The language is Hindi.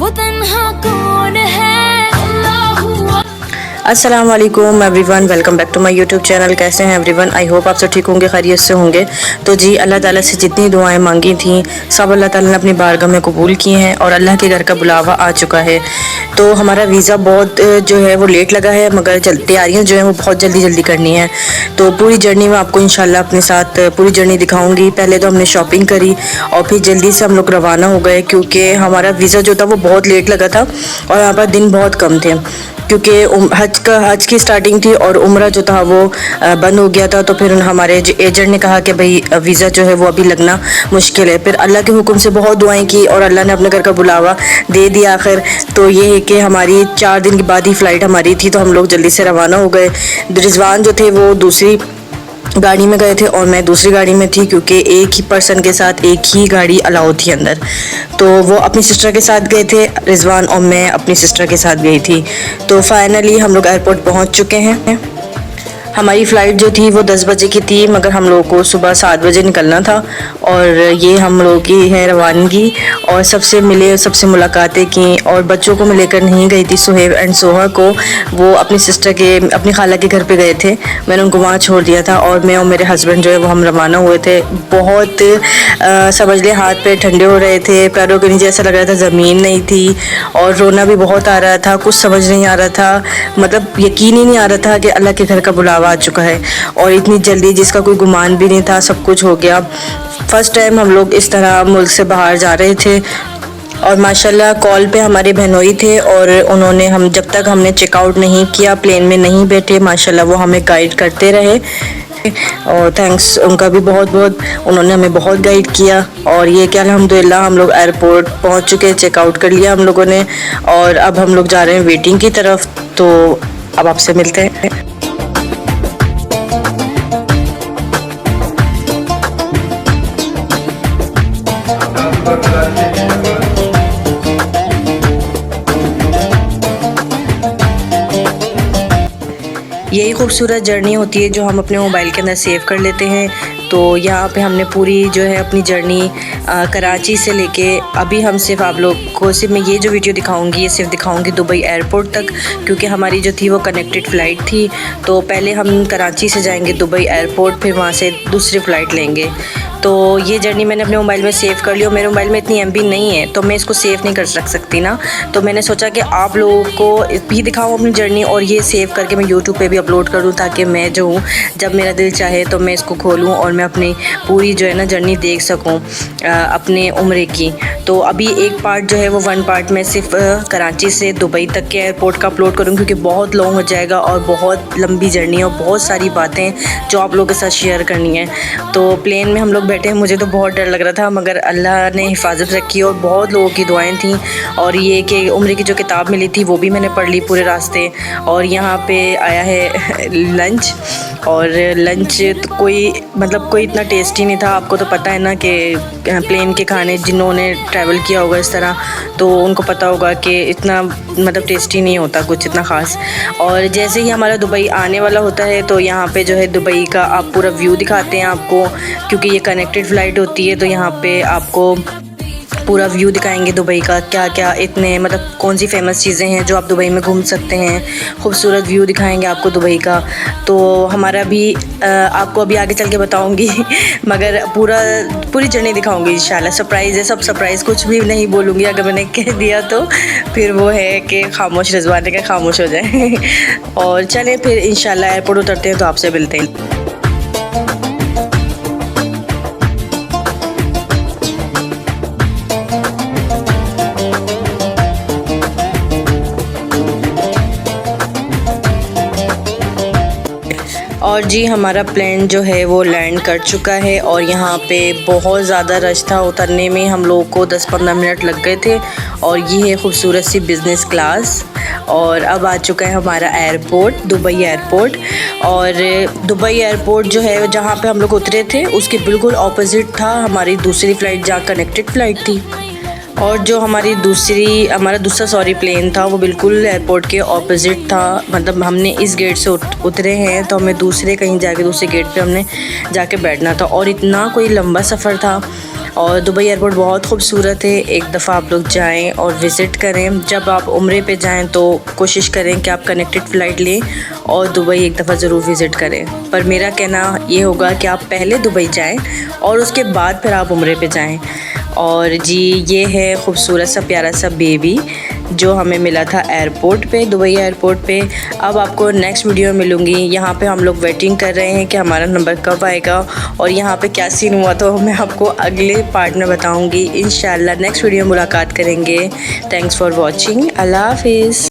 वो तन्हा कौन है। अस्सलाम वालेकुम everyone, welcome back to my YouTube channel. कैसे हैं एवरीवन? आई होप आप सब ठीक होंगे, खैरियत से होंगे। तो जी, अल्लाह ताला से जितनी दुआएं मांगी थी सब अल्लाह ताला ने अपनी बारगाह में कबूल की हैं और अल्लाह के घर का बुलावा आ चुका है। तो हमारा वीज़ा बहुत जो है वो लेट लगा है, मगर तैयारियाँ जो हैं वो बहुत जल्दी करनी है। तो पूरी जर्नी में आपको इंशाल्लाह अपने साथ पूरी जर्नी दिखाऊँगी। पहले तो हमने शॉपिंग करी और फिर जल्दी से हम लोग रवाना हो गए, क्योंकि हमारा वीज़ा जो था वो बहुत लेट लगा था और यहाँ पर दिन बहुत कम थे, क्योंकि हज की स्टार्टिंग थी और उम्रा जो था वो बंद हो गया था। तो फिर हमारे जो एजेंट ने कहा कि भाई वीज़ा जो है वो अभी लगना मुश्किल है। फिर अल्लाह के हुक्म से बहुत दुआएं की और अल्लाह ने अपने घर का बुलावा दे दिया आखिर। तो ये है कि हमारी 4 दिन के बाद ही फ़्लाइट हमारी थी, तो हम लोग जल्दी से रवाना हो गए। रिजवान जो थे वो दूसरी गाड़ी में गए थे और मैं दूसरी गाड़ी में थी, क्योंकि एक ही पर्सन के साथ एक ही गाड़ी अलाउ थी अंदर। तो वो अपनी सिस्टर के साथ गए थे रिजवान, और मैं अपनी सिस्टर के साथ गई थी। तो फाइनली हम लोग एयरपोर्ट पहुंच चुके हैं। हमारी फ़्लाइट जो थी वो 10 बजे की थी, मगर हम लोगों को सुबह 7 बजे निकलना था। और ये हम लोगों की है रवानगी, और सबसे मिले, सबसे मुलाकातें की। और बच्चों को मैं लेकर नहीं गई थी, सुहेब एंड सोहा को, वो अपनी सिस्टर के, अपनी खाला के घर पे गए थे। मैंने उनको वहाँ छोड़ दिया था और मैं और मेरे हस्बैंड जो है वो हम रवाना हुए थे। बहुत समझ ले हाथ पैर ठंडे हो रहे थे, पैरों के नीचे ऐसा लग रहा था ज़मीन नहीं थी, और रोना भी बहुत आ रहा था, कुछ समझ नहीं आ रहा था। मतलब यकीन ही नहीं आ रहा था कि अल्लाह के घर का बुलावा आ चुका है, और इतनी जल्दी, जिसका कोई गुमान भी नहीं था, सब कुछ हो गया। फ़र्स्ट टाइम हम लोग इस तरह मुल्क से बाहर जा रहे थे। और माशाल्लाह कॉल पे हमारे बहनोई थे, और उन्होंने, हम जब तक हमने चेकआउट नहीं किया, प्लेन में नहीं बैठे, माशाल्लाह वो हमें गाइड करते रहे। और थैंक्स उनका भी बहुत बहुत, उन्होंने हमें बहुत गाइड किया। और ये कि अल्हम्दुलिल्लाह हम लोग एयरपोर्ट पहुंच चुके, चेकआउट कर लिया हम लोगों ने, और अब हम लोग जा रहे हैं वेटिंग की तरफ। तो अब आपसे मिलते हैं। यही खूबसूरत जर्नी होती है जो हम अपने मोबाइल के अंदर सेव कर लेते हैं। तो यहाँ पे हमने पूरी जो है अपनी जर्नी कराची से लेके, अभी हम सिर्फ आप लोग को सिर्फ मैं ये जो वीडियो दिखाऊंगी, ये सिर्फ दिखाऊंगी दुबई एयरपोर्ट तक, क्योंकि हमारी जो थी वो कनेक्टेड फ़्लाइट थी। तो पहले हम कराची से जाएंगे दुबई एयरपोर्ट, फिर वहाँ से दूसरी फ़्लाइट लेंगे। तो ये जर्नी मैंने अपने मोबाइल में सेव कर ली, और मेरे मोबाइल में इतनी MB नहीं है तो मैं इसको सेव नहीं कर सकती ना। तो मैंने सोचा कि आप लोगों को भी दिखाऊँ अपनी जर्नी, और ये सेव करके मैं यूट्यूब पे भी अपलोड कर दूँ, ताकि मैं जो हूँ जब मेरा दिल चाहे तो मैं इसको खोलूँ और मैं अपनी पूरी जो है ना जर्नी देख सकूँ अपने उम्रे की। तो अभी एक पार्ट जो है वो 1 पार्ट में सिर्फ कराची से दुबई तक के एयरपोर्ट का अपलोड करूँ, क्योंकि बहुत लॉन्ग हो जाएगा और बहुत लंबी जर्नी है और बहुत सारी बातें जो आप लोगों के साथ शेयर करनी है। तो प्लेन में हम लोग बैठे, मुझे तो बहुत डर लग रहा था, मगर अल्लाह ने हिफाजत रखी और बहुत लोगों की दुआएं थी। और ये कि उम्रे की जो किताब मिली थी वो भी मैंने पढ़ ली पूरे रास्ते। और यहाँ पे आया है लंच, और लंच तो कोई कोई इतना टेस्टी नहीं था। आपको तो पता है ना कि प्लेन के खाने, जिन्होंने ट्रैवल किया होगा इस तरह, तो उनको पता होगा कि इतना टेस्टी नहीं होता कुछ इतना ख़ास। और जैसे ही हमारा दुबई आने वाला होता है, तो यहाँ पे जो है दुबई का आप पूरा व्यू दिखाते हैं आपको, क्योंकि ये कनेक्टेड फ़्लाइट होती है। तो यहाँ पे आपको पूरा व्यू दिखाएंगे दुबई का, क्या क्या इतने कौन सी फेमस चीज़ें हैं जो आप दुबई में घूम सकते हैं। खूबसूरत व्यू दिखाएंगे आपको दुबई का। तो हमारा भी आपको अभी आगे चल के बताऊंगी मगर पूरी जर्नी दिखाऊंगी इंशाल्लाह। सरप्राइज़ है, सब सरप्राइज़, कुछ भी नहीं बोलूँगी। अगर मैंने कह दिया तो फिर वो है कि खामोश, रिजवान के खामोश हो जाए और चलें फिर इंशाल्लाह एयरपोर्ट उतरते हैं तो आपसे मिलते हैं। और जी हमारा प्लेन जो है वो लैंड कर चुका है, और यहाँ पे बहुत ज़्यादा रश था। उतरने में हम लोगों को 10-15 मिनट लग गए थे। और ये है खूबसूरत सी बिज़नेस क्लास। और अब आ चुका है हमारा एयरपोर्ट, दुबई एयरपोर्ट। और दुबई एयरपोर्ट जो है जहाँ पे हम लोग उतरे थे उसके बिल्कुल ऑपोजिट था हमारी दूसरी फ़्लाइट, जहाँ कनेक्टेड फ़्लाइट थी। और जो हमारा दूसरा प्लेन था वो बिल्कुल एयरपोर्ट के ऑपोजिट था। हमने इस गेट से उतरे हैं तो हमें दूसरे गेट पे हमने जाके बैठना था। और इतना कोई लंबा सफ़र था और दुबई एयरपोर्ट बहुत खूबसूरत है, एक दफ़ा आप लोग जाएं और विज़िट करें। जब आप उम्रे पे जाएं तो कोशिश करें कि आप कनेक्टेड फ़्लाइट लें और दुबई एक दफ़ा ज़रूर विज़िट करें। पर मेरा कहना ये होगा कि आप पहले दुबई जाएं और उसके बाद फिर आप उम्रे पे जाएं। और जी ये है खूबसूरत सा प्यारा सा बेबी जो हमें मिला था एयरपोर्ट पे, दुबई एयरपोर्ट पे। अब आपको नेक्स्ट वीडियो मिलूँगी। यहाँ पे हम लोग वेटिंग कर रहे हैं कि हमारा नंबर कब आएगा और यहाँ पे क्या सीन हुआ तो मैं आपको अगले पार्ट में बताऊँगी इंशाल्लाह। नेक्स्ट वीडियो मुलाकात करेंगे। Thanks for watching. अल्लाह हाफिज़।